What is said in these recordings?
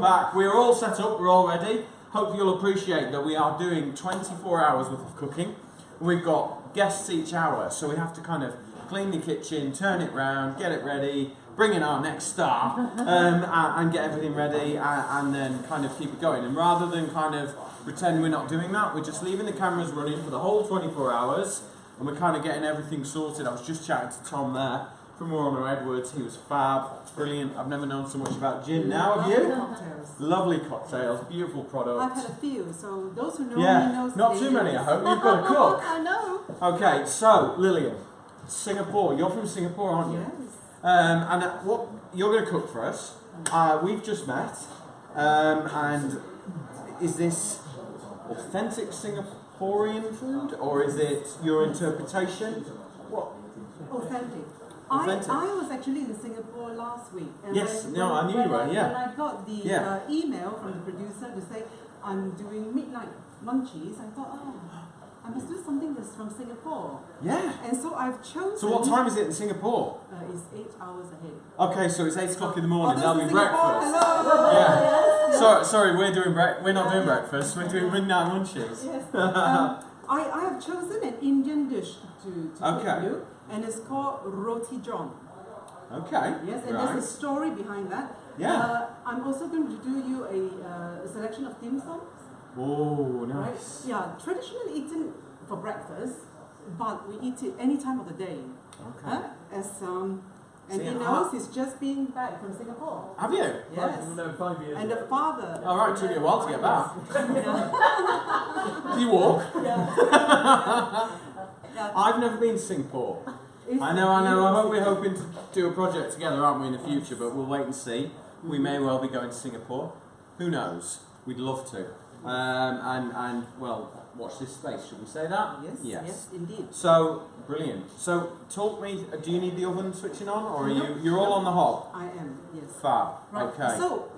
back. We're all set up, we're all ready. Hope you'll appreciate that we are doing 24 hours worth of cooking. We've got guests each hour, so we have to kind of clean the kitchen, turn it round, get it ready, bring in our next star, and get everything ready, and then kind of keep it going. And rather than kind of pretend we're not doing that, we're just leaving the cameras running for the whole 24 hours, and we're kind of getting everything sorted. I was just chatting to Tom there from Warner Edwards. He was fab, brilliant. I've never known so much about gin now, have you? Cocktails. Lovely cocktails, beautiful product. I've had a few, so those who know me knows. Not too many, I hope. You've got a cook. I know. Okay, so Lillian, Singapore. You're from Singapore, aren't you? Yes. And what you're going to cook for us? We've just met, and is this authentic Singaporean food, or is it your interpretation? What? Authentic. Authentic. I was actually in Singapore last week. And Yes, I knew you were, yeah. When I got the email from the producer to say I'm doing midnight munchies, I thought, I must do something that's from Singapore. Yeah. And so I've chosen... So what time is it in Singapore? It's 8 hours ahead. Okay, so it's 8 o'clock in the morning. Oh, That'll be Singapore. breakfast. Hello. Yeah. Yes. Sorry, we're not doing breakfast. We're doing midnight munchies. Yes. I have chosen an Indian dish to cook you, and it's called roti john. Okay. Yes, and there's a story behind that. Yeah. I'm also going to do you a selection of dim sums. Oh, nice. Right? Yeah, traditionally eaten for breakfast, but we eat it any time of the day. Okay. And he knows he's just been back from Singapore. Have you? Yes. 5 years. And the father. All right, took you a while to get back. Yeah. Did you walk? Yeah. I've never been to Singapore. I know. We're hoping to do a project together, aren't we, in the future? But we'll wait and see. We may well be going to Singapore. Who knows? We'd love to. And well, watch this space. Should we say that? Yes, indeed. So brilliant. So talk me. Do you need the oven switching on, or are you're all on the hob? I am. Yes. Fab. Right. Okay. So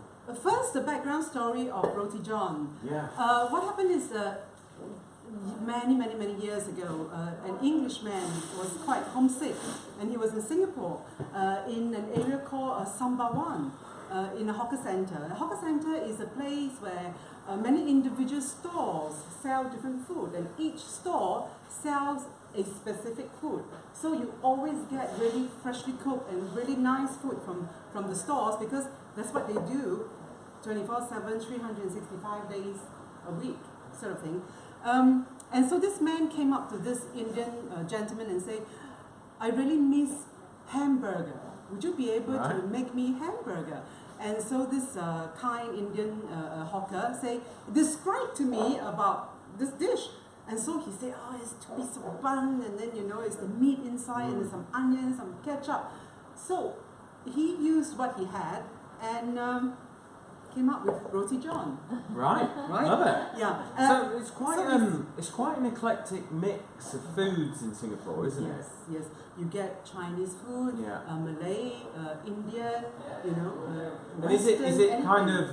first, the background story of roti john. Yeah. What happened is many years ago, an Englishman was quite homesick, and he was in Singapore in an area called Sembawang, in a hawker centre. A hawker centre is a place where many individual stores sell different food, and each store sells a specific food. So you always get really freshly cooked and really nice food from the stores, because that's what they do 24/7, 365 days a week, sort of thing. And so this man came up to this Indian gentleman and said, I really miss hamburger. Would you be able to make me hamburger? And so this kind Indian hawker say, describe to me about this dish. And so he said, it's 2 pieces of bun, and then it's the meat inside, and there's some onions, some ketchup. So he used what he had and came up with roti john. Right. Love it. Yeah. So it's quite an eclectic mix of foods in Singapore, isn't it? Yes. You get Chinese food, Malay, Indian, And is it kind of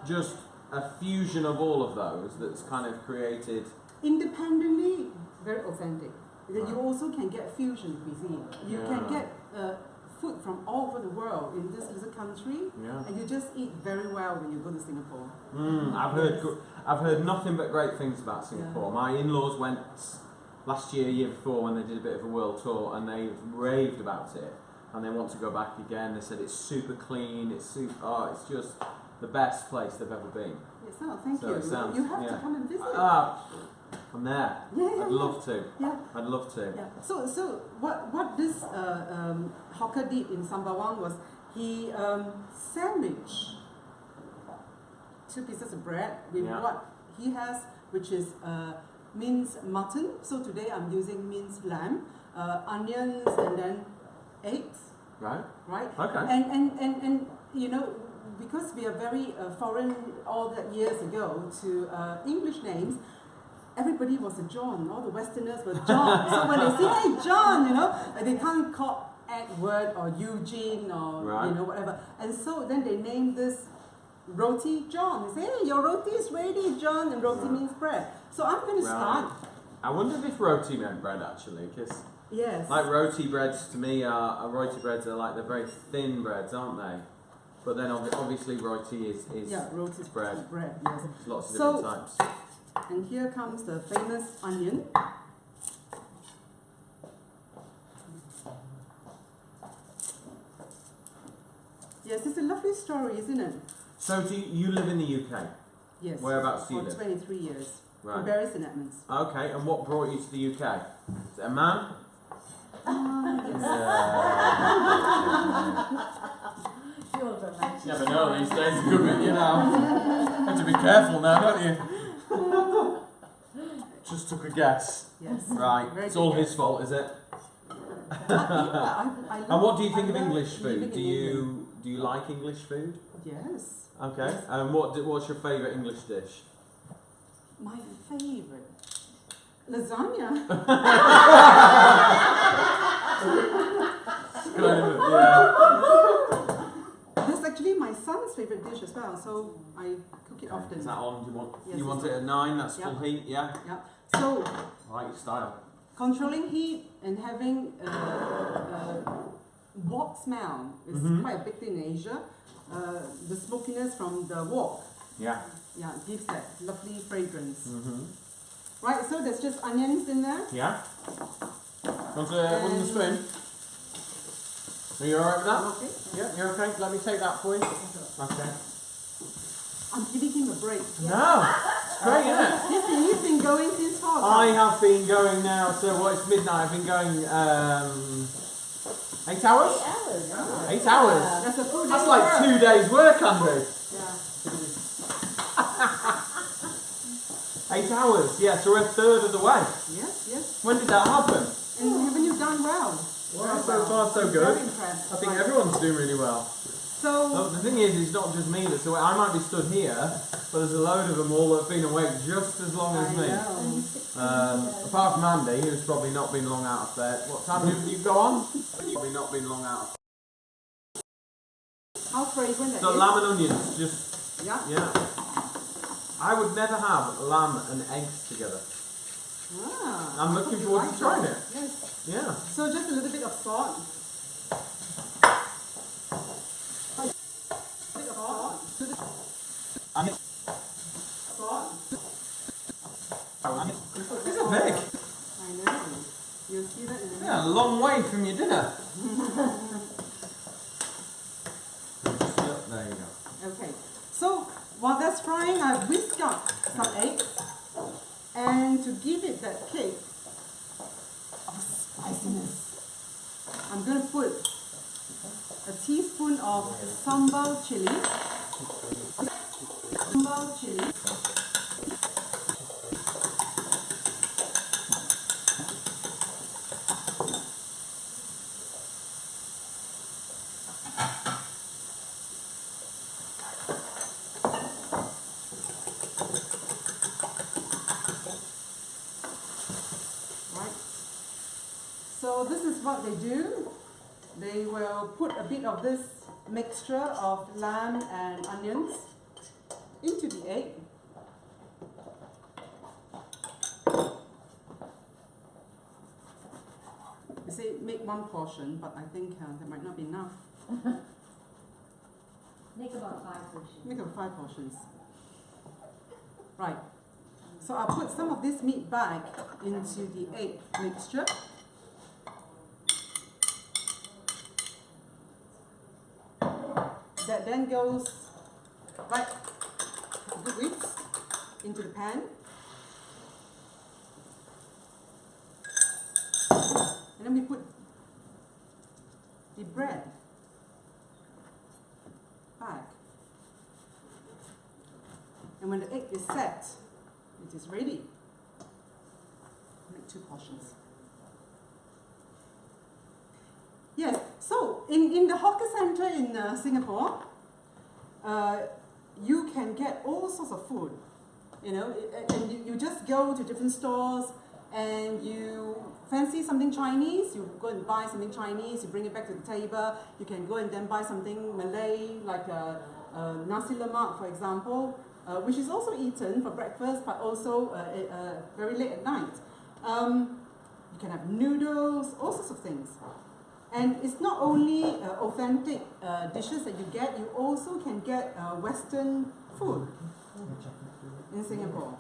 just a fusion of all of those that's kind of created independently? Very authentic. You also can get fusion cuisine. You can get food from all over the world in this little country, and you just eat very well when you go to Singapore. I've heard nothing but great things about Singapore. My in-laws went last year before, when they did a bit of a world tour, and they raved about it, and they want to go back again. They said it's super clean. It's just the best place they've ever been. Yes, thank you. You have to come and visit. I'm there. I'd love to. Yeah. I'd love to. Yeah. So what this hawker did in Sembawang was he sandwiched 2 pieces of bread with what he has, which is minced mutton. So today I'm using minced lamb, onions, and then eggs. Right. Okay. And because we are very foreign all that years ago to English names, everybody was a John. All the Westerners were John. So when they say, hey, John, they can't call Edward or Eugene or whatever. And so then they named this roti John. They say, hey, your roti is ready, John, and roti means bread. So I'm going to start. I wondered if roti meant bread, actually, because yes, like roti breads to me roti breads are like the very thin breads, aren't they? But then obviously roti is roti is bread. Bread, yes. There's lots of different types. And here comes the famous onion. Yes, it's a lovely story, isn't it? So do you live in the UK? Yes. Whereabouts do you For live? 23 years. Right. In Bury St Edmunds. Okay, and what brought you to the UK? Is it a man? Yes. You never know these days, could be, you know. Have to be careful now, don't you? Just took a guess. Yes. Right, Very it's good all guess. his fault, is it? I And what do you think of love English food? living Do in you like English food? Yes. Okay. Yes. And what's your favourite English dish? My favourite. Lasagna. Kind of, yeah. That's actually my son's favourite dish as well, so I cook it Okay. often. Is that on? Do you want? Yes, you want it's it at 9? That's Yep. full heat, yeah. Yeah. So I like your style. controlling heat and having wok smell is quite a big thing in Asia. The smokiness from the wok, Yeah. gives that lovely fragrance. Mhm. Right, so there's just onions in there. Yeah. Want a wooden spoon? Are you alright with that? Okay. Yeah, you're okay. Let me take that for you. Okay. I'm giving him a break. No, it's great, isn't it? He's been going since 4 o'clock. I have been going now, so it's midnight. I've been going 8 hours? 8 hours. Oh. 8 hours. That's a full That's day's like work. 2 days' work, Andy. Yeah. 8 hours, yeah, so we're a third of the way. Yes, yes. When did that happen? And haven't you done well? Well, so far so I'm good. Very impressed. I think Right. everyone's doing really well. So, The thing is, it's not just me that's awake. I might be stood here, but there's a load of them all that have been awake just as long as I me. know. Apart from Andy, who's probably not been long out of bed. What time do you go on? You've probably not been long out. How fragrant that So is. lamb and onions, just, Yeah. yeah. I would never have lamb and eggs together. Ah, I'm I looking hope you forward like to trying that. it. Yes. Yeah. So just a little bit of salt. Bit of salt. I mean, Salt. it's a big. I know. You'll see that in a minute. Yeah, a long way from your dinner. Yep, there you go. Okay. So while that's frying, I've whisked up some eggs. And to give it that kick of spiciness, I'm going to put a teaspoon of sambal chili. Sambal chili. Right. So this is what they do. They will put a bit of this mixture of lamb and onions into the egg. They say make one portion, but I think that might not be enough. Make about 5 portions. Make it 5 portions. Right. So I'll put some of this meat back into the egg mixture. That then goes right into the pan. And then we put the bread back. And when the egg is set, it is ready. Make 2 portions. Yes, so in the hawker center in Singapore, you can get all sorts of food, you know, and you just go to different stores and you fancy something Chinese, you go and buy something Chinese, you bring it back to the table. You can go and then buy something Malay, like nasi lemak, for example, which is also eaten for breakfast, but also very late at night. You can have noodles, all sorts of things. And it's not only authentic dishes that you get, you also can get Western food in Singapore.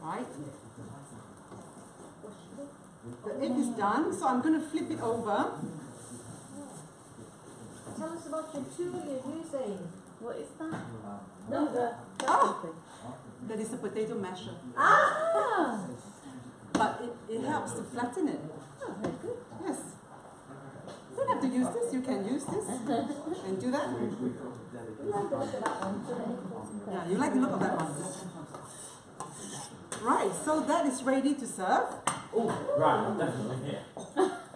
Right? The egg is done, so I'm going to flip it over. Tell us about your tool you're using. What is that? No, the Oh, that is a potato masher. Ah! But it helps to flatten it. Oh, very good. Yes. You don't have to use this, you can use this and do that. You like the look of that one today. Yeah, you like the look of that one. Right, so that is ready to serve. Oh, right, I'm definitely here.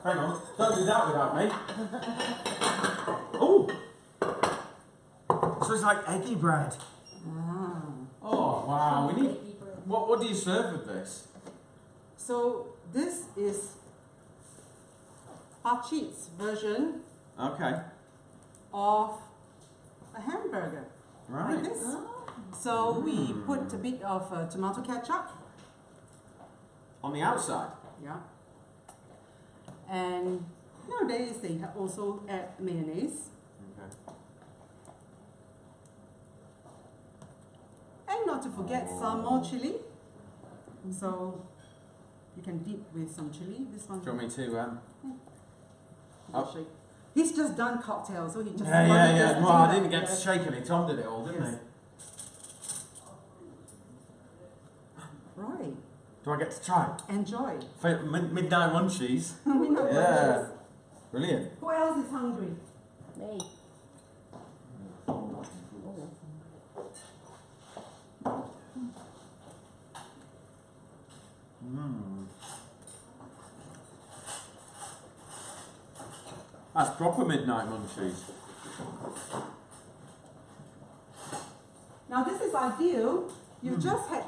Hang on, don't do that without me. Oh! So it's like eggy bread. Ah. Oh, wow, we need... What do you serve with this? So this is Archie's version Okay. of a hamburger. Right. Like this. So we put a bit of tomato ketchup. On the outside? Yeah. And nowadays they also add mayonnaise. Okay. And not to forget some more chili. So you can dip with some chili. This one. Do you want me to... I'll shake. He's just done cocktails, so he just. Yeah. Well, I didn't get Yeah. to shake any. Tom did it all, didn't Yes. he? Right. Do I get to try? Enjoy. Midnight munchies. We know what it Yeah. is. Brilliant. Who else is hungry? Me. That's proper midnight munchies. Now this is ideal. You've just had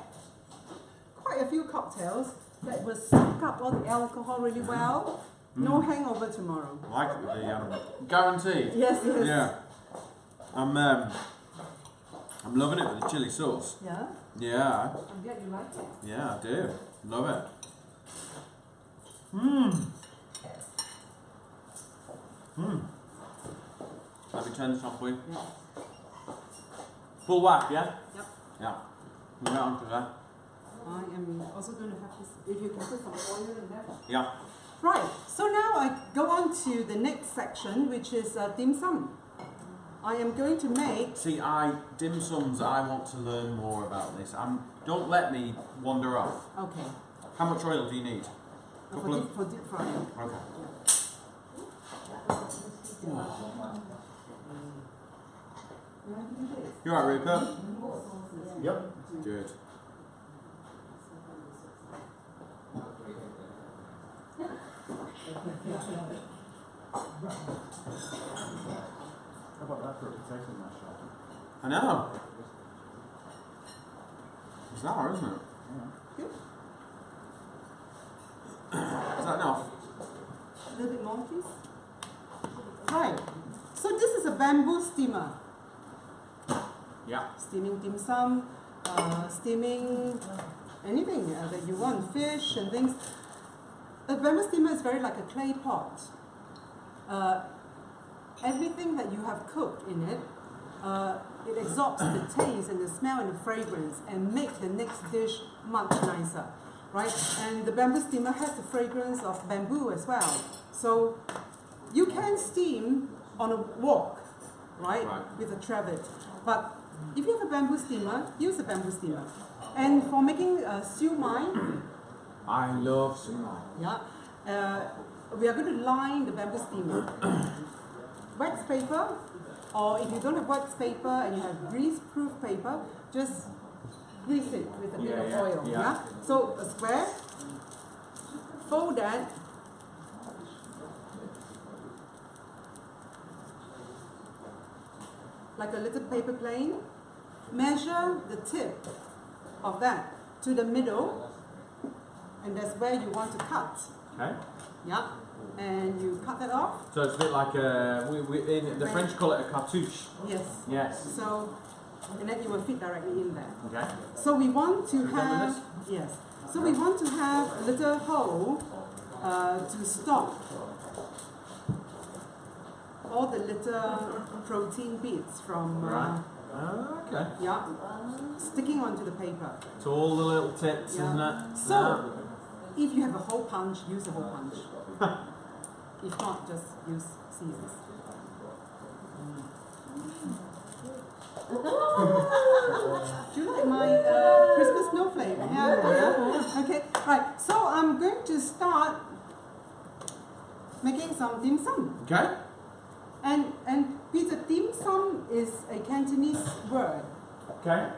quite a few cocktails that will soak up all the alcohol really well. No hangover tomorrow. Like it with the guaranteed. Yes. Yeah. I'm loving it with the chili sauce. Yeah? Yeah. I'm glad you like it. Yeah, I do. Love it. Let me turn this off for you. Yeah. Full whack, yeah? Yep. Yeah. We'll get on to that. I am also going to have this, if you can put some oil in there. Yeah. Right, so now I go on to the next section, which is dim sum. I am going to make... See, dim sums, I want to learn more about this. Don't let me wander off. Okay. How much oil do you need? For deep frying. Okay. You alright, Rupert? Yep. Good. How about that for a potato masher? I know. Bizarre, isn't it? Good. Is that enough? A little bit more, please. Right. So this is a bamboo steamer. Yeah. Steaming dim sum, steaming anything that you want, fish and things. A bamboo steamer is very like a clay pot. Everything that you have cooked in it, it absorbs the taste and the smell and the fragrance and make the next dish much nicer, right? And the bamboo steamer has the fragrance of bamboo as well. So you can steam on a wok, right? With a trivet. But if you have a bamboo steamer, use a bamboo steamer. And for making siu mai, I love sunlight. yeah, we are going to line the bamboo steamer. Wax paper, or if you don't have wax paper and you have grease-proof paper, just grease it with a bit of oil. Yeah. So a square, fold that. Like a little paper plane. Measure the tip of that to the middle, and that's where you want to cut. Okay. Yeah. and you cut that off. So it's a bit like the French call it a cartouche. Yes. Yes. So, and then it will fit directly in there. Okay. So we want to Are you done with have, yes. So we want to have a little hole to stop all the little protein bits from Okay. yeah, sticking onto the paper. So all the little tips Yeah. and that. So if you have a hole punch, use a hole punch. If not, just use scissors. Do you like my Christmas snowflake? Yeah. Okay. Right. So I'm going to start making some dim sum. Okay. And Peter, dim sum is a Cantonese word. Okay.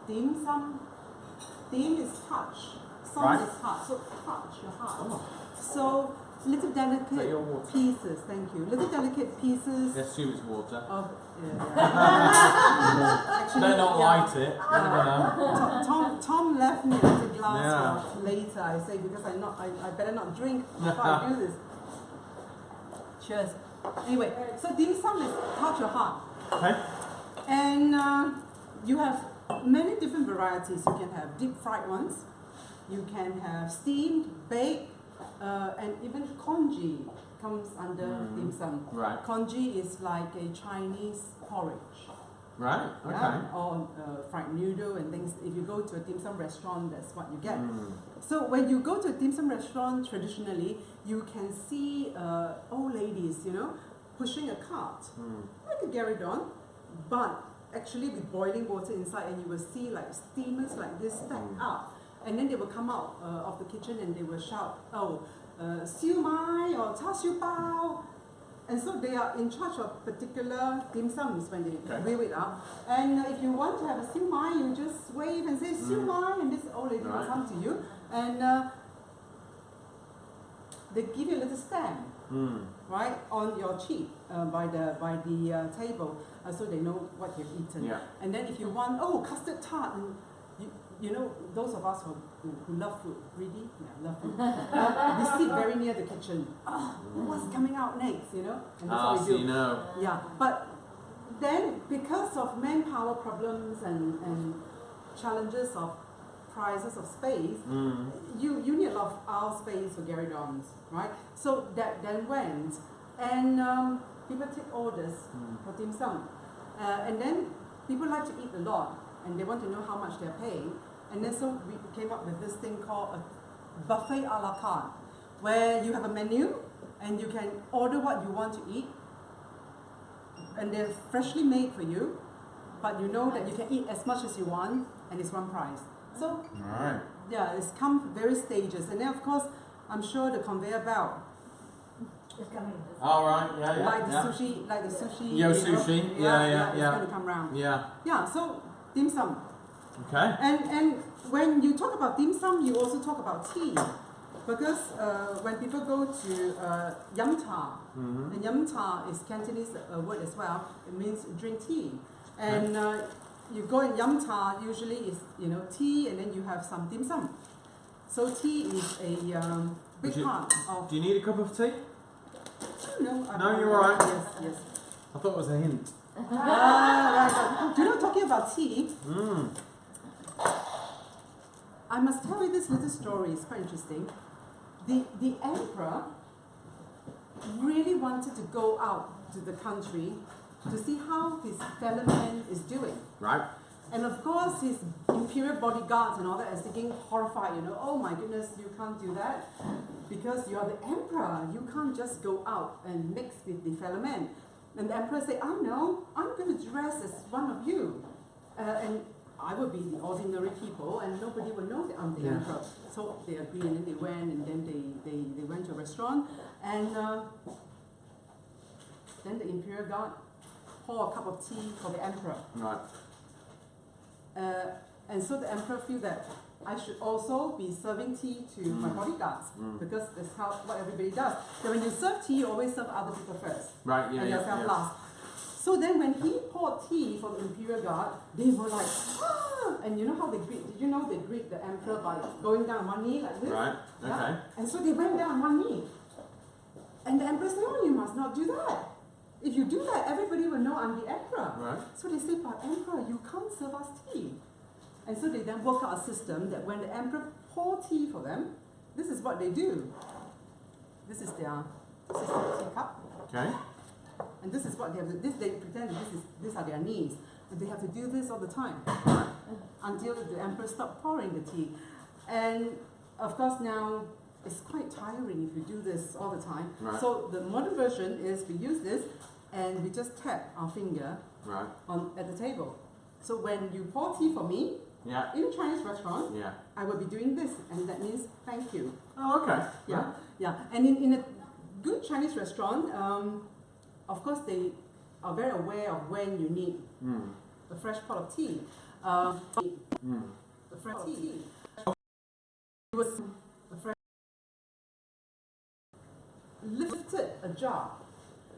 Dim sum. Dim is touch. Sum Right. is heart. So touch your heart. Oh. So little Is that delicate your water? pieces. Thank you. Little delicate pieces I assume it's water. of. Actually, Better not yeah. light it. You never know. Tom left me a little glass Yeah. for later. I say because I better not drink before I do this. Cheers. Anyway, so dim sum is touch your heart, Okay. and you have many different varieties. You can have deep fried ones. You can have steamed, baked, and even congee comes under dim sum. Right. Congee is like a Chinese porridge. Right. Okay. Yeah, or fried noodle and things. If you go to a dim sum restaurant, that's what you get. So when you go to a dim sum restaurant, traditionally, you can see old ladies, pushing a cart, like a Garidon, but actually with boiling water inside, and you will see like steamers like this stacked up, and then they will come out of the kitchen and they will shout, "Oh, siu mai or cha siu bao." And so they are in charge of particular dim sums when they wheel it up. And if you want to have a siu mai, you just wave and say siu mai, and this old lady will come to you, and they give you a little stamp, right, on your cheek by the table, so they know what you've eaten. Yeah. And then if you want, custard tart, and you know, those of us who love food, greedy, love food, we sit very near the kitchen. What's coming out next, And that's what we So do. you know. Yeah, but then because of manpower problems and challenges of prices of space, you need a lot of aisle space for Garidons, right? So that then went, and people take orders for dim sum, and then people like to eat a lot, and they want to know how much they're paying, and then so we came up with this thing called a buffet a la carte, where you have a menu, and you can order what you want to eat, and they're freshly made for you, but you know that you can eat as much as you want, and it's one price. So, Right. yeah, it's come various stages, and then of course, I'm sure the conveyor belt, It's coming. All right. Yeah. like the sushi, Yo sushi. Yeah. it's going to come round. Yeah. Yeah, so dim sum, Okay. and when you talk about dim sum, you also talk about tea, because when people go to yum cha, and yum cha is Cantonese word as well. It means drink tea, and you go in yum cha, usually is tea, and then you have some dim sum. So tea is a big part of. Do you need a cup of tea? No, you're all right. Yes. I thought it was a hint. Right. Talking about tea, I must tell you this little story. It's quite interesting. The emperor really wanted to go out to the country to see how his fellow man is doing. Right. And of course, his imperial bodyguards and all that is thinking horrified, oh my goodness, you can't do that. Because you are the emperor, you can't just go out and mix with the fellow men. And the emperor said, no, I'm going to dress as one of you. And I will be the ordinary people, and nobody will know that I'm the emperor. So they agreed, and then they went, and then they went to a restaurant, and then the imperial guard poured a cup of tea for the emperor. Right. And so the emperor feel that I should also be serving tea to my bodyguards, because that's what everybody does. So when you serve tea, you always serve other people first, Right. and yourself last. So then when he poured tea for the imperial guard, they were like, and you know how they greet, did you know they greet the emperor by going down on one knee like this? Right. Yeah? Okay. And so they went down on one knee. And the emperor said, oh, you must not do that. If you do that, everybody will know I'm the emperor. Right. So they say, but emperor, you can't serve us tea. And so they then work out a system that when the emperor pour tea for them, this is what they do. This is their teacup. Okay. And this is what they have to, they pretend that these are their needs. And they have to do this all the time until the emperor stopped pouring the tea. And of course now it's quite tiring if you do this all the time. Right. So the modern version is we use this and we just tap our finger at the table. So when you pour tea for me, in a Chinese restaurant, I will be doing this, and that means thank you. Oh, okay. Yeah, yeah. And in a good Chinese restaurant, of course they are very aware of when you need a fresh pot of tea. The fresh tea. It was a fresh lifted a jar.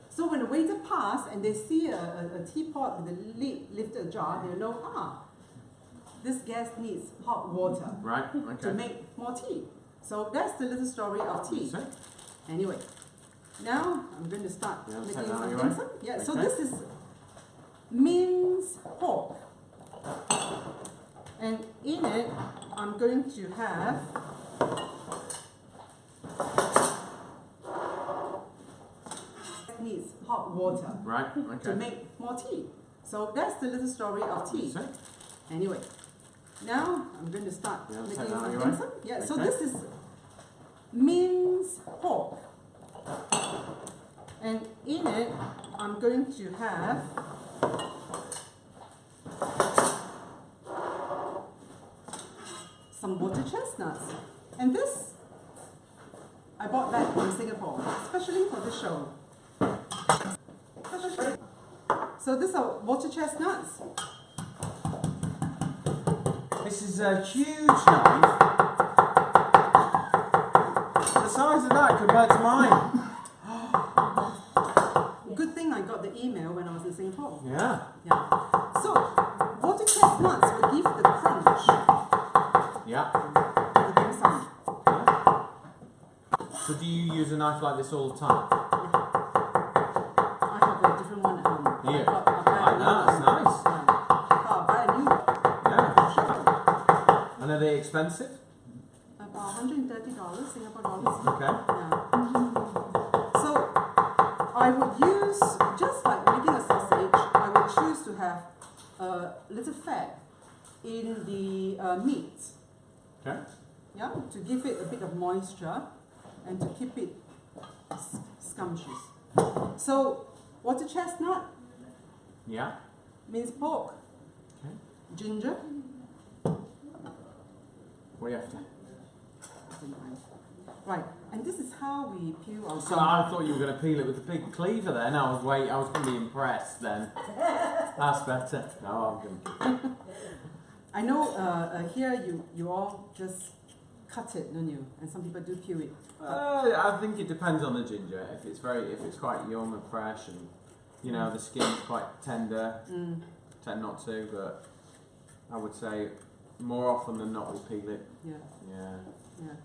So when the waiter passed and they see a teapot with the lid lifted jar, they know, this guest needs hot water to make more tea. So that's the little story of tea. Anyway, now I'm going to start making some dim sum. Yeah, so this is minced pork. And in it, I'm going to have needs hot water to make more tea. So that's the little story of tea. Anyway, now I'm going to start making some dim sum. Yeah, so this is minced pork. And in it, I'm going to have some water chestnuts. And this, I bought that from Singapore, especially for this show. So these are water chestnuts. This is a huge knife. The size of that compared to mine. Good thing I got the email when I was in Singapore. Yeah. Yeah. So water chestnuts will give the crunch. Yeah. The dim sum. So do you use a knife like this all the time? I have a different one at home. Here. Like that, that's nice. I'll buy a new one. Yeah. And are they expensive? About $130 Singapore dollars. Okay. Yeah. So I would use, just like making a sausage, I would choose to have a little fat in the meat. Okay. Yeah, to give it a bit of moisture and to keep it scrumptious. So water chestnut, minced pork, ginger. What do you have to? Right, and this is how we peel our So I thought you were going to peel it with a big cleaver then. I was going to be impressed then. That's better. No, I'm going. I know here you all just cut it, don't you? And some people do peel it. I think it depends on the ginger. If it's quite young and fresh, and the skin's quite tender, tend not to. But I would say more often than not we'll peel it. Yeah. Yeah. Yeah.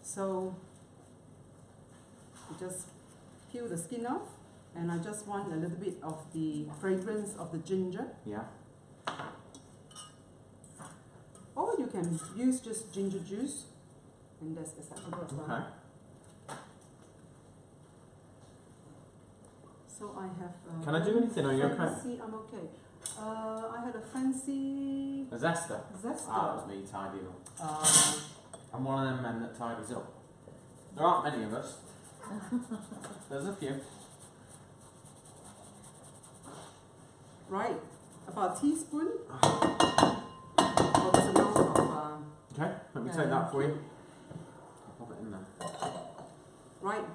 So you just peel the skin off, and I just want a little bit of the fragrance of the ginger. Yeah. Or you can use just ginger juice, and that's acceptable as well. Okay. So I have. Can I do anything? Are you okay? Fancy, I'm okay. I had a fancy A zester. zester. Ah, that was me tidying up. I'm one of them men that tidies up. There aren't many of us. There's a few. Right, about a teaspoon. Or amount of. Okay, let me take that for you. I'll pop it in there. Right.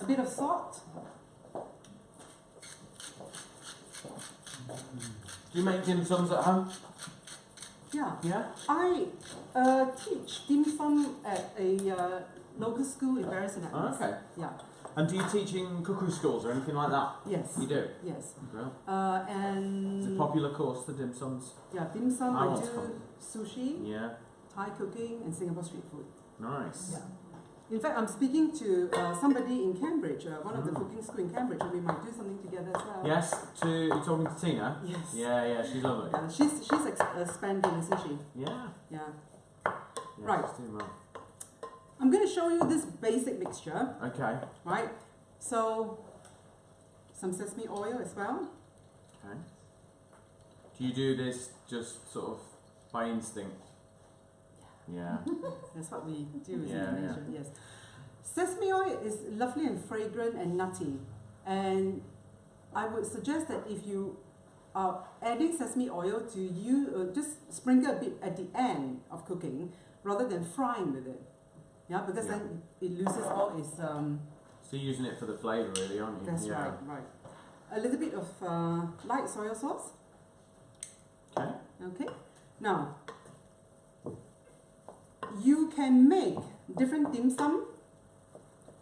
A bit of salt. Do you make dim sums at home? Yeah. Yeah? I teach dim sum at a local school in Paris and Oh, okay. Yeah. And do you teach in cookery schools or anything like that? Yes. You do? Yes. Well, And it's a popular course, the dim sums. yeah, dim sum. I I want to do come. sushi, Yeah. Thai cooking, and Singapore street food. Nice. Yeah. In fact, I'm speaking to somebody in Cambridge, one of the cooking school in Cambridge, and we might do something together as well. Yes, you're talking to Tina? Yes. Yeah, she's lovely. Yeah, she's expanding, isn't she? Yeah. Yeah. Yeah, Right. she's doing well. I'm going to show you this basic mixture, Okay. right? So, some sesame oil as well. Okay. Do you do this just sort of by instinct? Yeah. That's what we do in Yeah, Malaysia, yes. Sesame oil is lovely and fragrant and nutty. And I would suggest that if you are adding sesame oil to you, just sprinkle a bit at the end of cooking rather than frying with it. Yeah, because then it loses all its... So you're using it for the flavour really, aren't you? That's right. A little bit of light soy sauce. Okay. Okay. Now, you can make different dim sum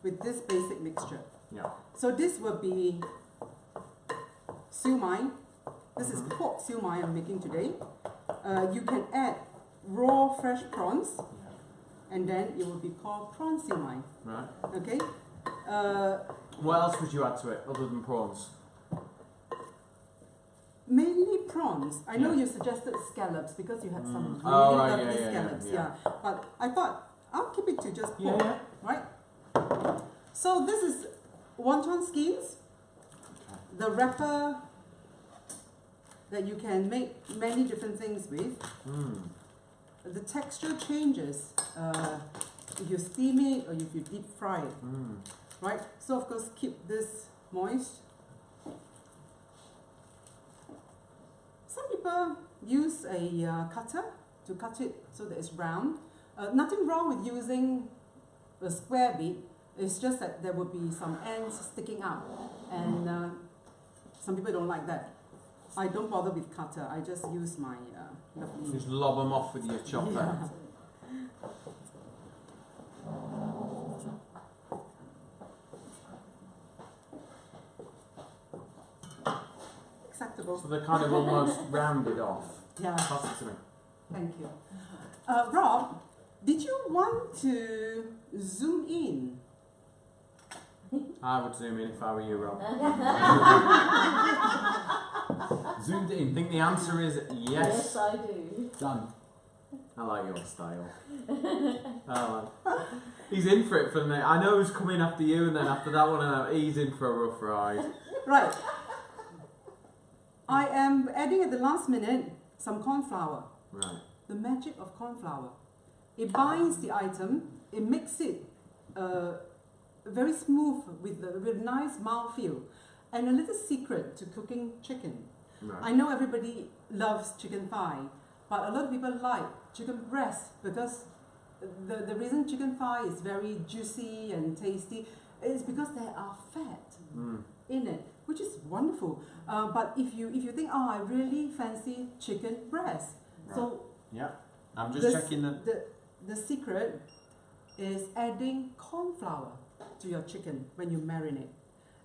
with this basic mixture. Yeah. So this will be siu mai. This is pork siu mai I'm making today. You can add raw fresh prawns, and then it will be called prawn siu mai. Right. Okay. What else would you add to it other than prawns? Mainly prawns. I know Yeah. you suggested scallops because you had some really Oh, right, lovely yeah. scallops. But I thought I'll keep it to just pork, Yeah. right? So this is wonton skins, the wrapper that you can make many different things with. The texture changes if you steam it or if you deep fry it, right? So of course keep this moist. Some people use a cutter to cut it so that it's round. Nothing wrong with using a square bit. It's just that there will be some ends sticking out, and some people don't like that. I don't bother with cutter. I just use my lovely. Just lob them off with your chopper. Yeah. Acceptable. So they're kind of almost rounded off. Yeah. Pass it to me. Thank you. Rob, did you want to zoom in? I would zoom in if I were you, Rob. Zoomed in. Think the answer is yes. Yes, I do. Done. I like your style. He's in for it for the minute. I know who's coming after you, and then after that one, he's in for a rough ride. Right. I am adding at the last minute some corn flour. Right. The magic of corn flour. It binds the item. It makes it very smooth with nice mouthfeel. And a little secret to cooking chicken. Right. I know everybody loves chicken thigh, but a lot of people like chicken breast because the reason chicken thigh is very juicy and tasty is because there are fat in it, which is wonderful. But if you think, oh, I really fancy chicken breast, Right. so Yeah. I'm just checking the secret is adding corn flour to your chicken when you marinate,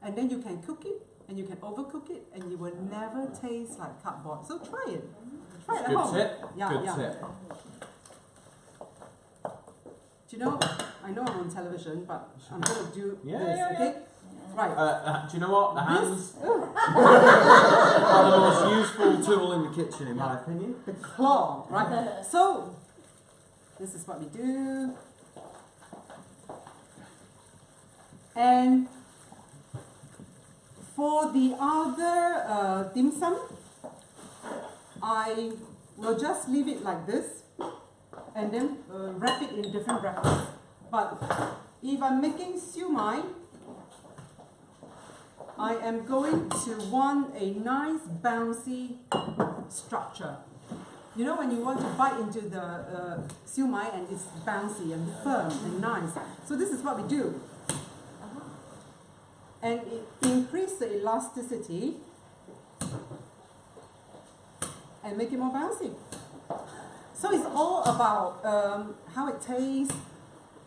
and then you can cook it and you can overcook it and you will never taste like cardboard. So try it. Try it at Good home. tip. Yeah, Good yeah. tip. Do you know? I know I'm on television, but I'm going to do Yeah, this. yeah, yeah. Okay. Right. Do you know what? The hands This, are the most useful tool in the kitchen, in my opinion. the claw, right? So this is what we do. And for the other dim sum, I will just leave it like this and then wrap it in different wrappers. But if I'm making siu mai, I am going to want a nice bouncy structure. You know when you want to bite into the siu mai and it's bouncy and firm and nice. So this is what we do. And it increases the elasticity and make it more bouncy. So it's all about how it tastes,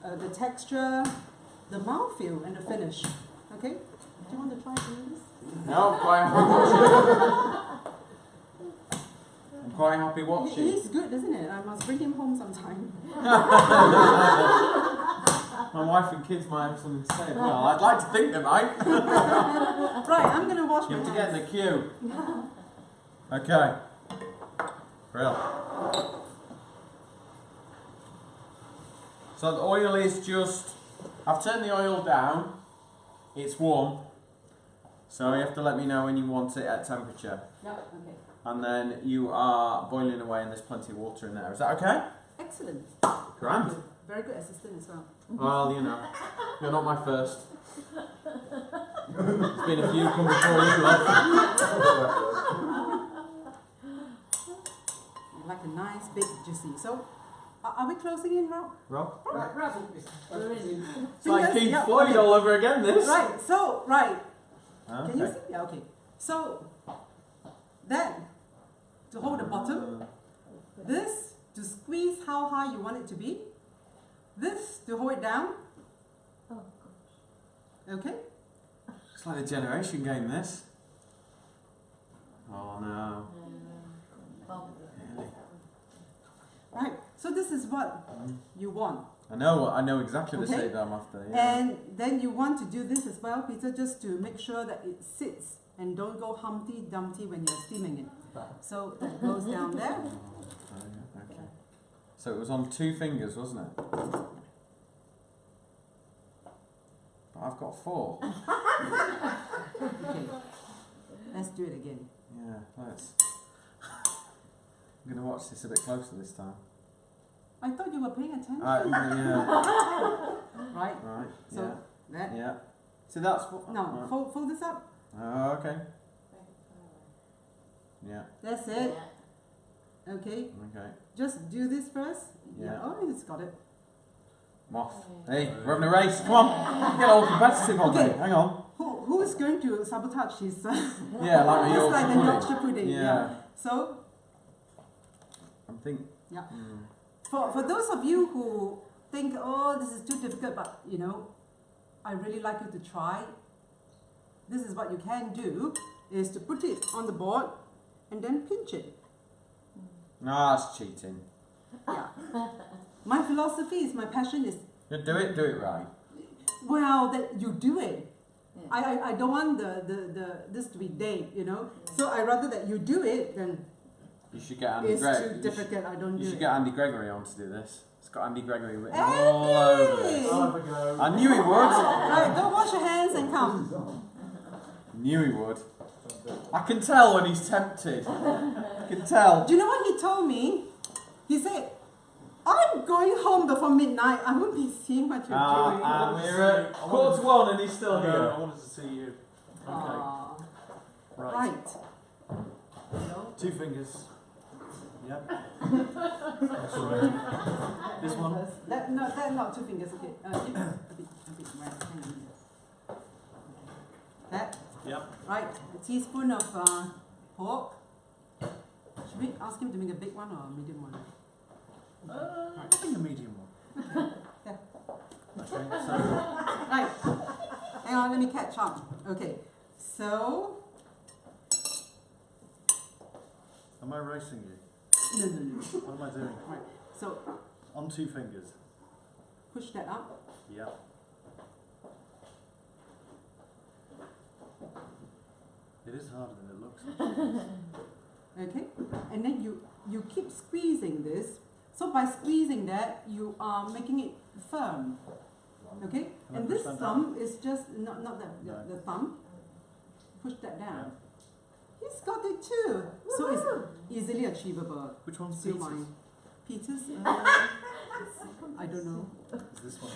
the texture, the mouthfeel, and the finish. Okay? Do you want to try doing this? No, quite happy watching. I'm quite happy watching. He's good, isn't it? I must bring him home sometime. My wife and kids might have something to say as well. I'd like to think they might. Right, I'm going to wash You my have to get in hands. the queue. Okay. Real. So the oil is just... I've turned the oil down. It's warm. So you have to let me know when you want it at temperature. Yeah, okay. And then you are boiling away and there's plenty of water in there. Is that okay? Excellent. Grand. Very good assistant as well. Well, you know, you're not my first. There's been a few come before you, love. Like a nice big juicy. So, are we closing in, Rob? Rob? Brilliant. It's like Fingers? Keith Yeah, Floyd okay. all over again, this. Right, so, right. Okay. Can you see? Yeah, okay. So, then, to hold the bottom, this to squeeze how high you want it to be, this to hold it down, Oh, okay? It's like the generation game, this. Oh no. Really? Right, so this is what you want. I know exactly the Okay. shape that I'm after. Yeah. And then you want to do this as well, Peter, just to make sure that it sits and don't go Humpty Dumpty when you're steaming it. So that goes down there. Oh, yeah, okay. So it was on 2 fingers, wasn't it? But I've got 4. Okay, let's do it again. Yeah, let's. I'm going to watch this a bit closer this time. I thought you were paying attention. Yeah. Right, Right. so that. Yeah. So that's what. No, right. fold this up. Oh, okay. Yeah. That's it. Okay, Okay. just do this first. Yeah. Oh, it's got it. Moth. Hey, we're having a race. Come on. Get all competitive on Okay. me. Hang on. Who is going to sabotage his? Yeah, like the Just like the Yorkshire Yorkshire pudding. Yeah. So, I'm thinking. yeah. For those of you who think, oh, this is too difficult, but you know, I really like you to try. This is what you can do: is to put it on the board and then pinch it. No, that's cheating. Yeah. My philosophy is, my passion is, You do it right. well, that you do it. I don't want the this to be dead, you know. So I rather that you do it than You should get Andy it's Gregory. too difficult. I don't do You should it. get Andy Gregory on to do this. It's got Andy Gregory written all over it. I'll have a go. I knew he would. Right, go wash your hands and come. Knew he would. I can tell when he's tempted. I can tell. Do you know what he told me? He said, I'm going home before midnight. I won't be seeing what you're doing. And we're at 1:45 and he's still I here. wanted to see you. Okay. Aw. Right. Right. You know? 2 fingers. Yep. That's all right. This one. That not 2 fingers. Okay. Give it a bit. Right. Hang on a minute. That. Yep. Right. A teaspoon of pork. Should we ask him to make a big one or a medium one? I think a medium one. Yeah. Okay, so Right. Hang on, let me catch up. Okay. So. am I racing you? No. What am I doing? Right. So On 2 fingers. push that up. Yep. It is harder than it looks. Okay. And then you keep squeezing this. So by squeezing that, you are making it firm. Okay? Can I And push this that thumb is just not the, No. the thumb. Push that down. He's got it too. So it's easily achievable. Which one's Still Peter's? mine. Peter's? I don't know. Is this one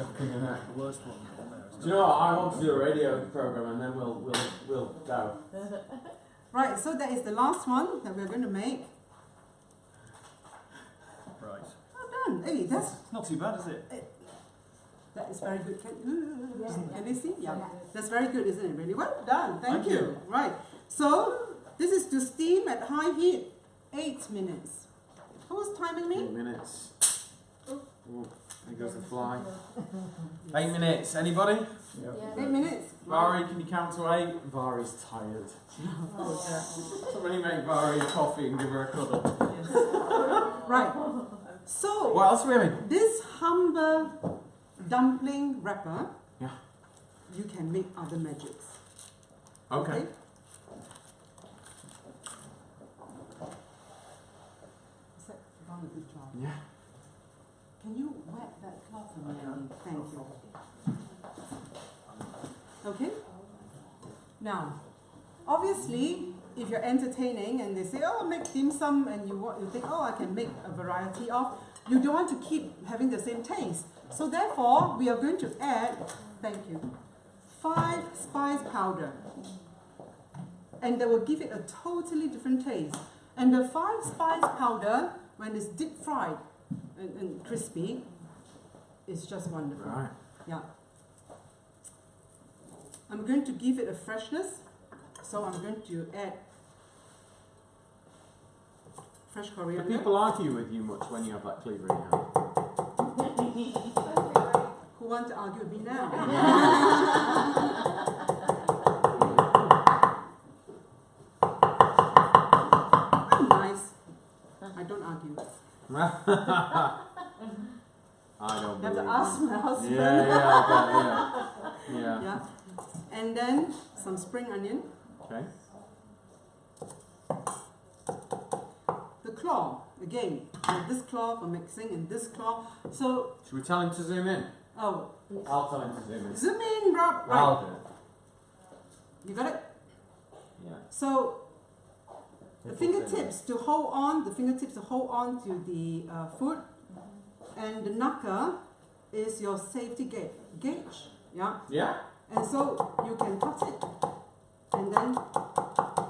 the worst one on there? Do you know what? I want to do a radio program and then we'll go. Right, so that is the last one that we're going to make. Right. Well done. Hey, that's It's not too bad, is it? that is very good. Yeah. Can they see? Yeah. Yeah. That's very good, isn't it? Really well done. Thank Thank you. you. Right. So this is to steam at high heat 8 minutes. Who's timing 8 me? minutes. Ooh, there goes the fly. 8 minutes. Anybody? Yeah. 8 minutes. Vari, can you count to 8? Vari's tired. Somebody make Vari a coffee and give her a cuddle. Right. So What else are we having? this humble dumpling wrapper, Yeah. you can make other magics. Okay. Is that done a good job? Yeah. Can you wet that cloth for me, Andy? Thank you. Okay? Now, obviously, if you're entertaining and they say, oh, make dim sum, and you think, oh, I can make a variety of, you don't want to keep having the same taste. So therefore, we are going to add, thank you, 5 spice powder. And that will give it a totally different taste. And the 5 spice powder, when it's deep fried and crispy, is just wonderful. Right. Yeah. I'm going to give it a freshness, so I'm going to add fresh Do coriander. people argue with you much when you have that cleaver in your hand? Who want to argue with me now? I'm nice. I don't argue. I don't You have to believe ask you. my husband. Yeah. Yeah. And then some spring onion. Okay. The claw, again, this claw for mixing and this claw. So, Should we tell him to zoom in? oh, I'll tell him to zoom in. zoom in, Rob. Right. I'll do it. You got it? Yeah. So, the fingertips to hold on to the food, and the knuckle is your safety gauge. Yeah. Yeah. And so you can cut it and then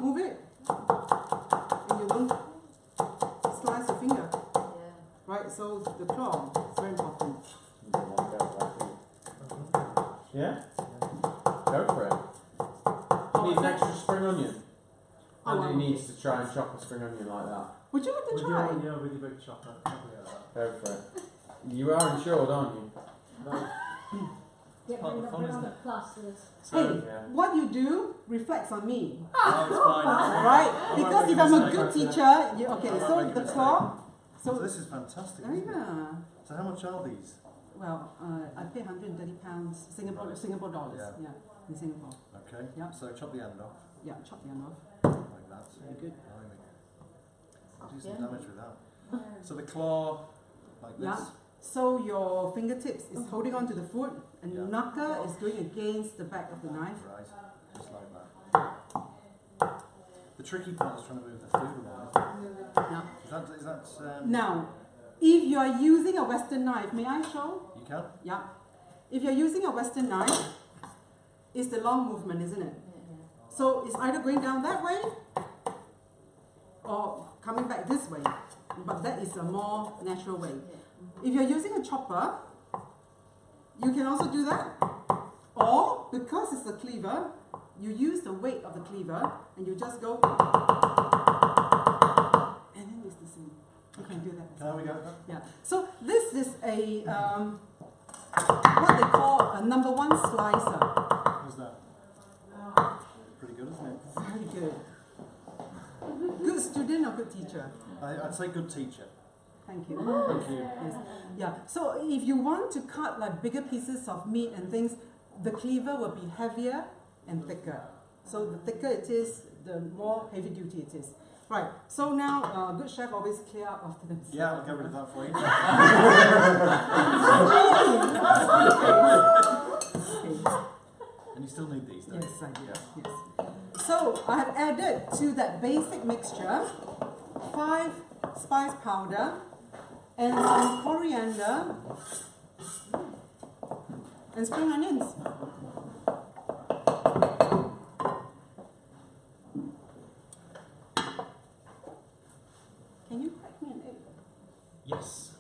move it, and you won't slice your finger. Right. So the claw is very important. Yeah? Go for it. Need an extra spring onion. Andy needs to try and chop a spring onion like that. Would you like to With try? your really big chopper. Go for it. You are insured, aren't you? Get Part of rid the of fun, isn't the it? plasters. Hey, Yeah. what you do reflects on me. No, it's fine. Right? I won't Because make if a I'm a mistake. good teacher, okay, I won't so make a the mistake. claw, So this is fantastic, isn't it? yeah. So how much are these? Well, I pay £130 Singapore dollars. Yeah. Yeah, in Singapore. Okay. Yeah. So chop the end off Yeah, chop the end off. like that. Very good. Blimey. Do some Yeah. damage with that. So the claw, like this. Yeah. So your fingertips is holding on to the food, and Yeah. knuckle is going against the back of the knife. Right. Just like that. The tricky part is trying to move the food around. Yeah. Is that Now, if you are using a Western knife, may I show? you can? Yeah. If you're using a Western knife, it's the long movement, isn't it? So it's either going down that way or coming back this way. But that is a more natural way. If you're using a chopper, you can also do that. Or, because it's a cleaver, you use the weight of the cleaver and you just go, and then it's the same. You can do that. Can I have a go at that? Yeah. So this is a what they call a number 1 slicer. How's that? Pretty good, isn't it? Very good. Good student or good teacher? I'd say good teacher. Thank you. Thank you. Yes. Yeah. So if you want to cut like bigger pieces of meat and things, the cleaver will be heavier and thicker. So the thicker it is, the more heavy duty it is. Right. So now, good chef always clear up after themselves. Yeah, I'll get rid of that for you. Okay. And you still need these, don't Yes, you? I do. Yeah. Yes. So I have added to that basic mixture 5 spice powder and some coriander and spring onions. Can you crack me an egg? Yes.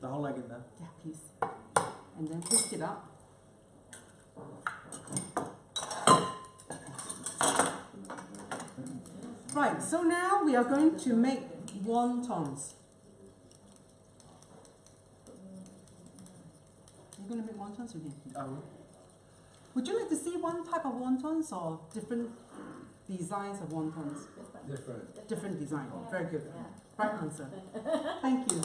The whole egg in there. Yeah, please. And then whisk it up. Right, so now we are going to make wontons. You're going to make wontons with me? Oh. Would you like to see one type of wontons or different designs of wontons? Different. Different design. Very good. Right answer. Thank you.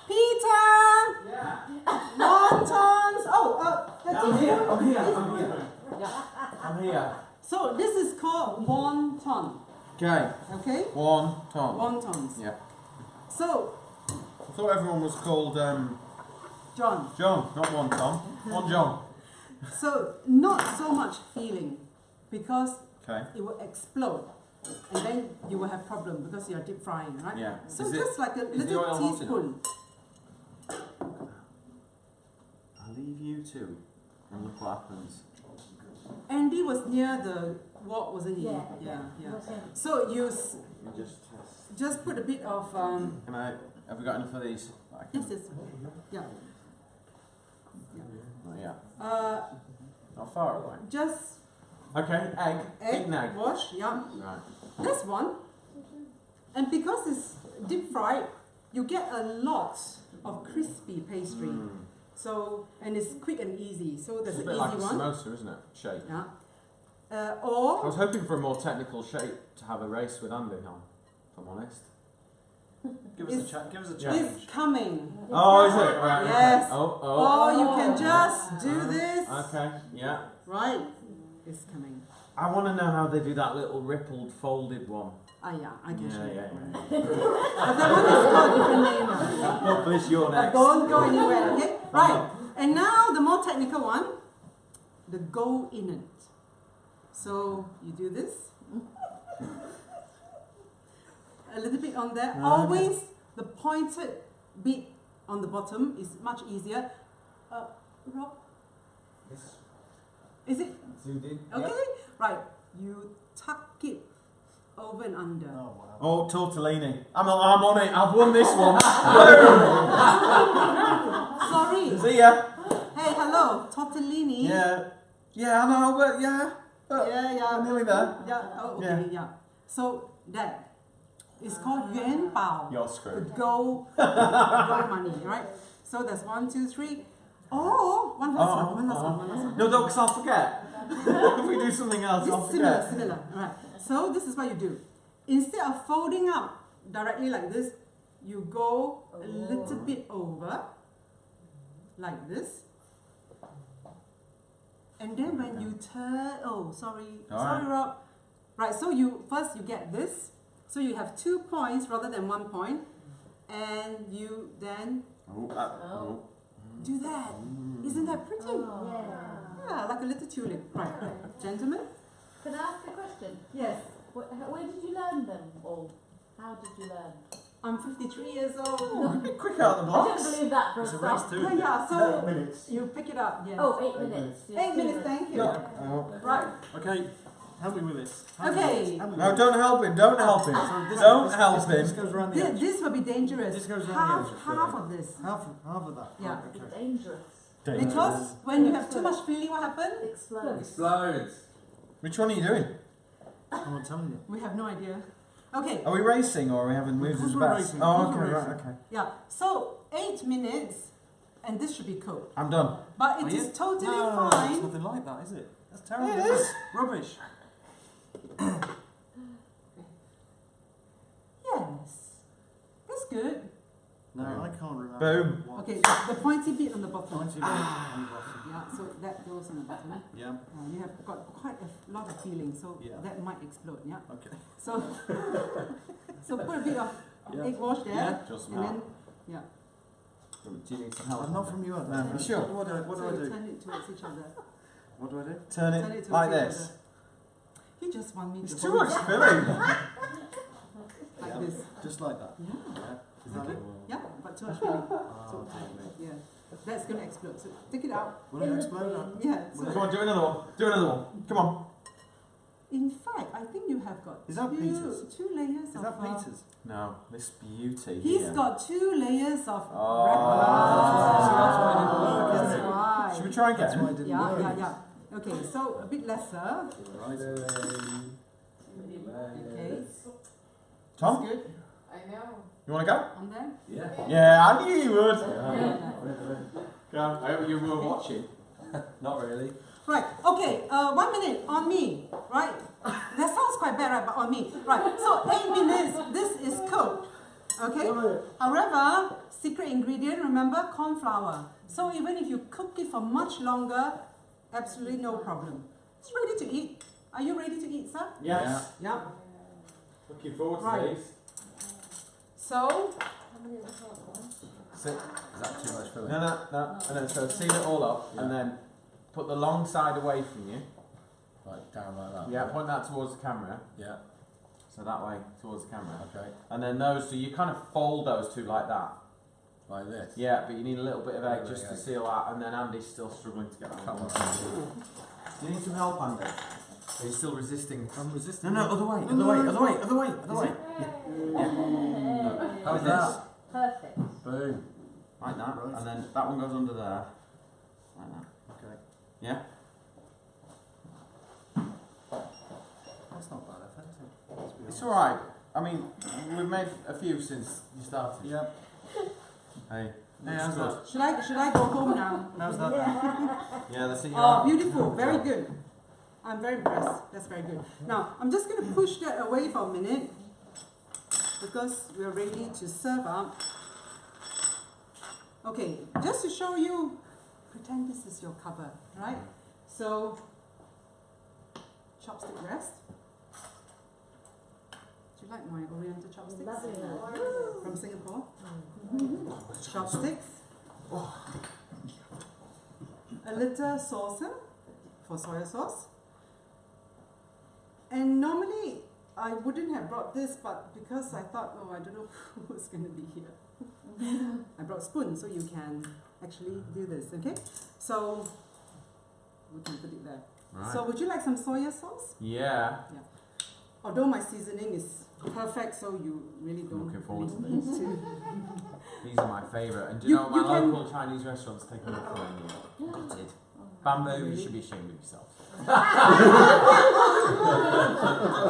Peter! Yeah. Wontons! Oh, I'm here. I'm here. Yeah. I'm here. So this is called wonton. Okay. Okay? Wonton. Wontons. Yeah. So, I thought everyone was called John. John, not one Tom. One John. So not so much feeling because Okay. it will explode. And then you will have problem because you are deep frying, right? Yeah. So Is just like a is the little oil hot enough? teaspoon. I'll leave you two and look what happens. Andy was near the wok, wasn't he? Yeah. Yeah. What's in? So you You just test. just put a bit of Can I? Have we got enough of these? I can. yes, yeah. Oh, yeah. Not far away. Just Okay. Egg. Big egg. wash, yeah. Right. This one, and because it's deep fried, you get a lot of crispy pastry. Mm. So, and it's quick and easy. So It's there's a an bit easy like a one. samosa, isn't it? Shape. Yeah. I Or was hoping for a more technical shape to have a race with Andy on, if I'm honest. Give us a give us a it's challenge. coming. Oh, is it? Right. Yes. Okay. Oh, Or you can just do this. Okay. Yeah. Right. It's coming. I want to know how they do that little rippled, folded one. Ah, yeah, I can show you. Yeah. But that one is called a different name. Publish your But don't go anywhere, okay? Right. And now the more technical one, the go in it. So you do this. A little bit on there. Always the pointed bit on the bottom is much easier. Rob, is it okay? Right. You tuck it over and under. Oh wow. Oh, tortellini. I'm on it. I've won this one. Sorry. See ya. Hey, hello, tortellini. Yeah, I know, but yeah. Yeah. I'm nearly there. Yeah. Oh, okay. Yeah. So that is called yuan bao. You're The screwed. go money, right? So that's 1, 2, 3. Oh, one last one. No, don't, because I'll forget. If we do something else, I'll Just forget. similar. Right. So this is what you do. Instead of folding up directly like this, you go a little bit over, like this. And then when you turn, sorry, Rob. Right, so you get this. So you have 2 points rather than 1 point. And you then do that. Isn't that pretty? Yeah, like a little tulip. Right, gentlemen? Can I ask a question? Yes. Where did you learn them all? How did you learn? I'm 53 years old. Quick out of the I don't box. believe that for a It's a race start. too. Yeah, so minutes. you pick it up. Yes. Oh, 8 minutes. 8 minutes, thank you. Right. Okay, help me with this. Okay. No, don't help him. Don't help him. Don't help This him. goes around the edge. This will be dangerous. This goes around the edge. Half of this. Half of that. Yeah. Right, It's okay. dangerous. Because when you have too much filling, what happens? Explodes. Explodes. Which one are you doing? I'm not telling you. We have no idea. Okay. Are we racing or are we having moves as We're best? racing. Oh, We're okay, right, racing. okay. Yeah. So 8 minutes, and this should be cooked. I'm done. But it Are is you? totally No, it's fine. nothing like that, is it? That's terrible. It is. Rubbish. Yes. That's good. No, I can't remember. Boom. what- Okay, the pointy bit on the bottom. Pointy bit on the bottom. Yeah, so that goes on the bottom. Yeah. You have got quite a lot of feeling, so Yeah. that might explode. Yeah. Okay. So, so put a bit of Yeah. egg wash there, Yeah. Just some and help. then yeah. Do you need some help? I'm not from you. No, you sure? What do I so you do? turn it towards each other. What do I do? Turn Turn it it towards like each this. other. You just want me It's to too hold much it filling. like Yeah. this. Just like that. Yeah. Is that Okay. it? Yeah, but too much filling. Oh, dear me. Yeah, that's gonna explode. So take it out. Will it explode? Yeah. So Come on, do another one. Do another one. Come on. in fact, I think you have got Is that Peter's? two layers Is of. that Peter's? No, this beauty He's here. got 2 layers of Oh. wrapper. So that's why it didn't work, That's isn't it? why. Should we try That's why again? it didn't Yeah, work. yeah. Okay, so a bit lesser. Right. Okay, Tom, good. I know. you want to go? On there. Yeah, I knew you would. Yeah. Go. I hope you were watching. Not really. Right. Okay. 1 minute on me. Right. That sounds quite bad, right? But on me. Right. So 8 minutes. This is cooked. Okay? However, secret ingredient, remember, corn flour. So even if you cook it for much longer, absolutely no problem. It's ready to eat. Are you ready to eat, sir? Yes. Yeah. Looking forward to Right. these. So, How many of the hot ones? Is that too much for me? No. And then so seal it all up, and then put the long side away from you. Like down like that? Yeah, point that towards the camera. Yeah, So that way, towards the camera. okay. And then those, so you kind of fold those two like that. Like this? Yeah, but you need a little bit of egg Bit of just to egg. seal that, and then Andy's still struggling to get that Come one. on. Do you need some help, Andy? Are you still resisting? I'm resisting. No, other way, other way, other way, other way, other way. How is This. that? Perfect. Boom. Like that, Right. and then that one goes under there. Like that. Okay. Yeah? That's not bad, I think. It's alright. I mean, we've made a few since you started. Yeah. Hey. Hey, how's that? should I go home now? How's that? Yeah, that's it. Oh, beautiful. Very good. I'm very impressed. That's very good. Now, I'm just going to push that away for a minute because we're ready to serve up. Okay, just to show you, pretend this is your cupboard, right? So, chopstick rest. Do you like my oriental chopsticks? Lovely that. From Singapore. Chopsticks. A little saucer for soya sauce. And normally I wouldn't have brought this, but because I thought, oh, I don't know who's going to be here, I brought spoon so you can actually do this, okay? So we can put it there. Right. So would you like some soya sauce? Yeah. Although my seasoning is perfect, so you really don't Looking forward to really need to. These are my favourite. And do you know You my can- local Chinese restaurants take a look for you? Gutted. Oh. Bamboo, you Really? should be ashamed of yourself.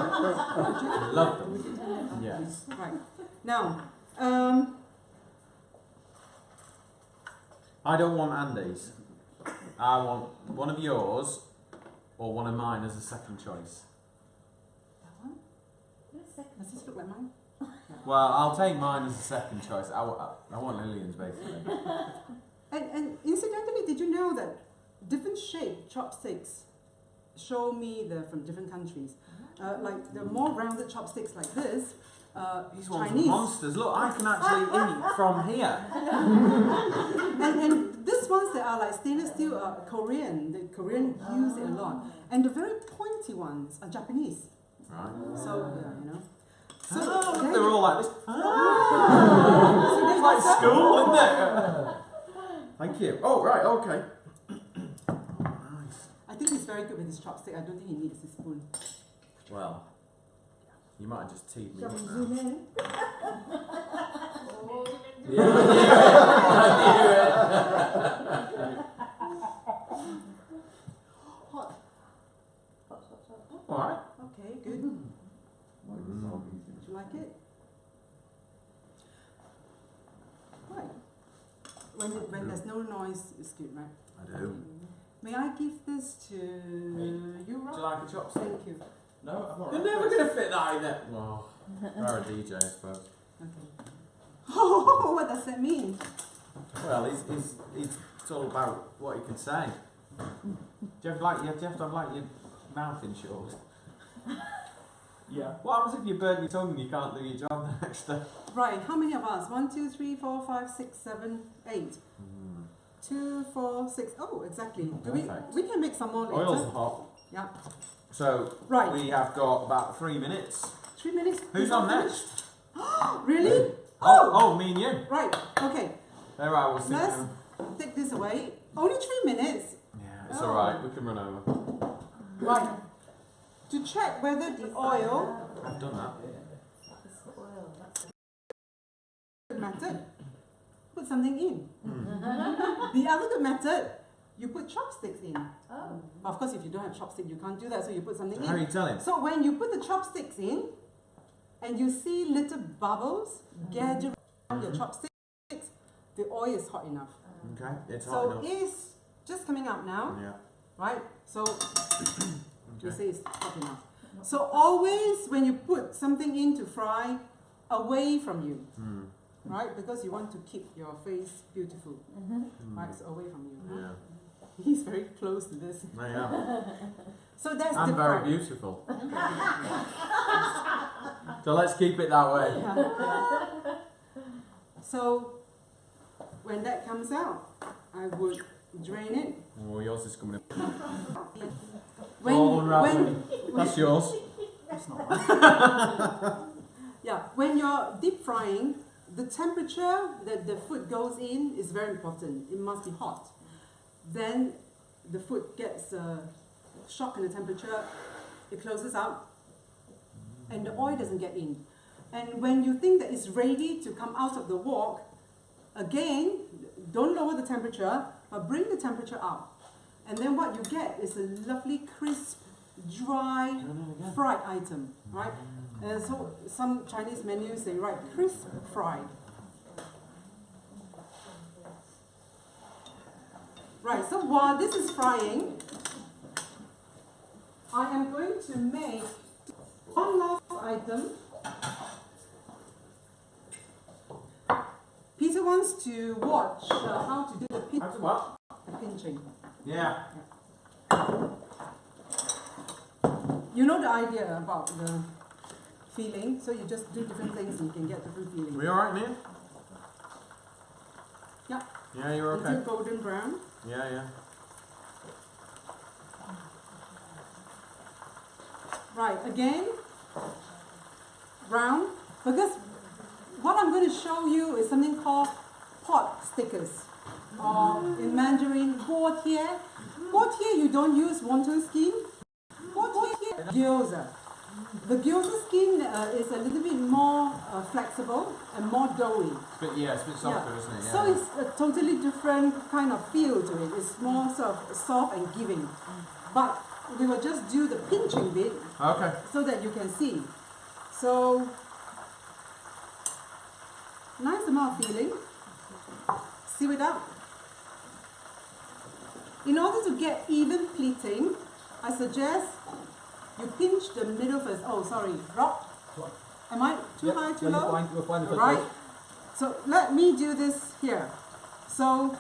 Love them. Yes. Right. Now, I don't want Andy's. I want one of yours or one of mine as a second choice. that one? Wait a second. Does this look like mine? Well, I'll take mine as a second choice. I want Lillian's basically. And incidentally, did you know that different shaped chopsticks show me they're from different countries? Like the more rounded chopsticks like this, These ones are Chinese. monsters. Look, I can actually eat from here. And these ones that are like stainless steel are Korean. The Korean use it a lot. And the very pointy ones are Japanese. Right. So, yeah, you know. So, Oh, there they're you- all like this. so there's It's like the- school, isn't it? Thank you. Oh, right, okay. Nice. I think he's very good with his chopstick. I don't think he needs his spoon. Well, you might have just teed me Shall up we now. zoom in? Hot. Hot. All right. Okay, good. Would you like it? Right. When there's no noise, it's good, right? I do. May I give this to you, Rob? Do you like a chopstick? Thank you. No, I'm You're never going to fit that in there. Well, you're a DJ, I suppose. Okay. Oh, what does that mean? Well, it's all about what you can say. Do you have to have like your mouth insured? Yeah. What happens if you burn your tongue and you can't do your job the next day? Right, how many of us? 1, 2, 3, 4, 5, 6, 7, 8. 2, 4, 6. Oh, exactly. Perfect. We can make some more later. Oils are hot. Yeah. So, Right. we have got about 3 minutes. 3 minutes. Who's on next? Really? Oh, me and you. Right, okay. There I was Let's thinking. take this away. Only 3 minutes. Yeah, it's Oh. alright, we can run over. Right. To check whether the oil I've done that. It's the oil. That's good method, put something in. Hmm. The other good method, you put chopsticks in. Oh. Of course, if you don't have chopsticks, you can't do that, so you put something How are in. you telling? So when you put the chopsticks in, and you see little bubbles gather around your chopsticks, the oil is hot enough. Okay, it's hot So enough. it's just coming up now, Yeah. right? So you Okay. say it's hot enough. So always when you put something in to fry, away from you, right? Because you want to keep your face beautiful, right? So away from you. Yeah. He's very close to this. I am. So that's I'm different. very beautiful. So let's keep it that way. Yeah. So when that comes out, I would drain it. Oh, yours is coming up. When That's yours. That's not right. yeah, when you're deep frying, the temperature that the food goes in is very important. It must be hot. Then the food gets a shock in the temperature, it closes up, and the oil doesn't get in. And when you think that it's ready to come out of the wok, again, don't lower the temperature, but bring the temperature up. And then what you get is a lovely, crisp, dry, fried item, right? And so some Chinese menus, they write crisp fried. Right, so while this is frying, I am going to make one last item. Peter wants to watch how to do the pinching. Yeah. You know the idea about the feeling, so you just do different things and you can get different feelings. We alright, Neil? Yeah. Yeah, you're okay. Until golden brown. Yeah, yeah. Right, again, brown, because what I'm going to show you is something called pot stickers, or in Mandarin, guotie. Guotie, you don't use wonton skin. Guotie, gyoza. The gyoza skin is a little bit more flexible and more doughy. It's a bit softer, isn't it? Yeah. So it's a totally different kind of feel to it. It's more sort of soft and giving. But we will just do the pinching bit Okay. so that you can see. So, nice amount of feeling. Seal it up. In order to get even pleating, I suggest you pinch the middle first. Oh, sorry, Rob. Am I too high, too low? You're fine. Right. So let me do this here. So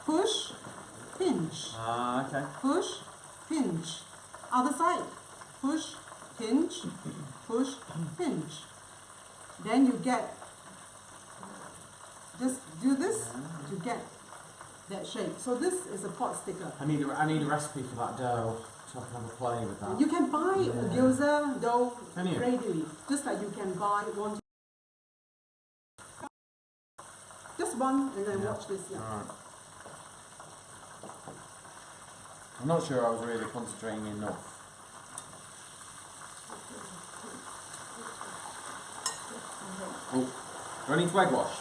push, pinch. Okay. Push, pinch. Other side. Push, pinch, push, pinch. Then you get, just do this to get that shape. So this is a pot sticker. I need a recipe for that dough so I can have a play with that. You can buy a gyoza dough Can you? readily, just like you can buy one. Just one, and then watch this. Yeah. Alright. I'm not sure I was really concentrating enough. Oh, do I need to egg wash?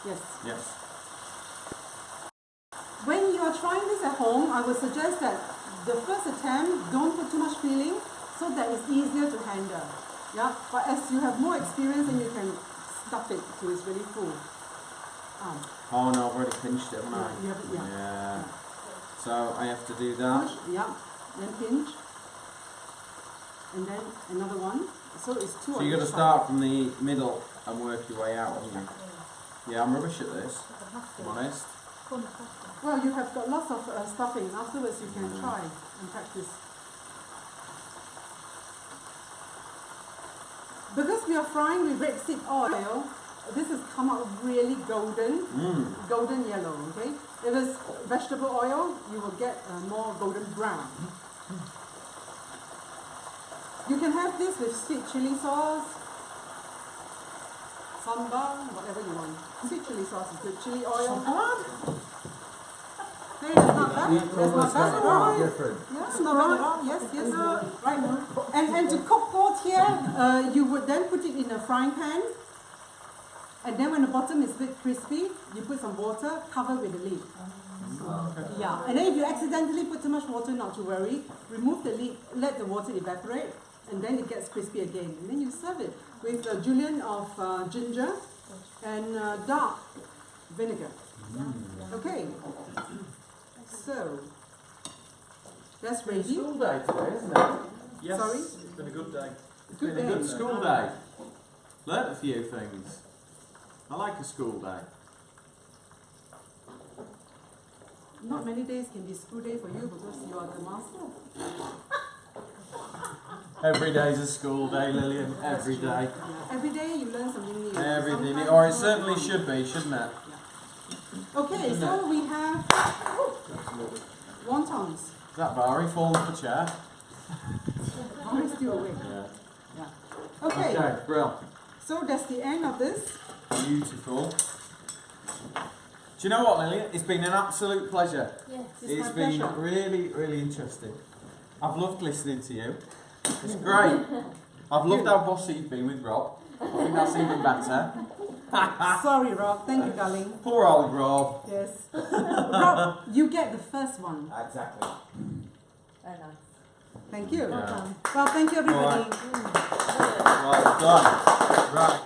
Yes. Yes. When you are trying this at home, I would suggest that the first attempt, don't put too much filling so that it's easier to handle. Yeah, but as you have more experience, then you can stuff it till it's really full. Oh no, I've already pinched it, haven't I? You have it, yeah. Yeah. So I have to do that. Push, yeah, then pinch, and then another one. So it's two. So you've got to start from the middle and work your way out, haven't you? Yeah, I'm rubbish at this, if I'm honest. Well, you have got lots of stuffing. Afterwards, you can try and practice. Because we are frying with rapeseed oil, this has come out really golden, golden yellow, okay? If it's vegetable oil, you will get more golden brown. You can have this with sweet chili sauce, sambar, whatever you want. Sweet chili sauce is good, chili oil. Hey, that's not bad. That's not bad at all. Yes, not bad at all. Yes, yes. Right. And to cook both here, you would then put it in a frying pan. And then when the bottom is a bit crispy, you put some water, cover with the lid. Yeah. And then if you accidentally put too much water, not to worry. Remove the lid, let the water evaporate, and then it gets crispy again. And then you serve it with a julienne of ginger and dark vinegar. Okay. So, that's ready. School day today, isn't it? Yes. Sorry? It's been a good day. It's been a good school day. Learned a few things. I like a school day. Not many days can be school day for you because you are the master. Every day's a school day, Lillian. Every day. Yeah. Every day you learn something new. Everything. Sometimes Or it not certainly one. should be, shouldn't it? Okay, so we have wontons. Is that Barry falling off the chair? Are you still awake? Yeah. Yeah. Okay, Okay, brill. so that's the end of this. Beautiful. Do you know what, Lillian? It's been an absolute pleasure. Yes. It's my been pleasure. really, really interesting. I've loved listening to you. It's great. I've loved how bossy you've been with Rob. I think that's even better. Sorry, Rob. Thank you, darling. Poor old Rob. Yes. Rob, you get the first one. Exactly. Very nice. Thank you. Yeah. Well, thank you, everybody. Right. Well done. Right.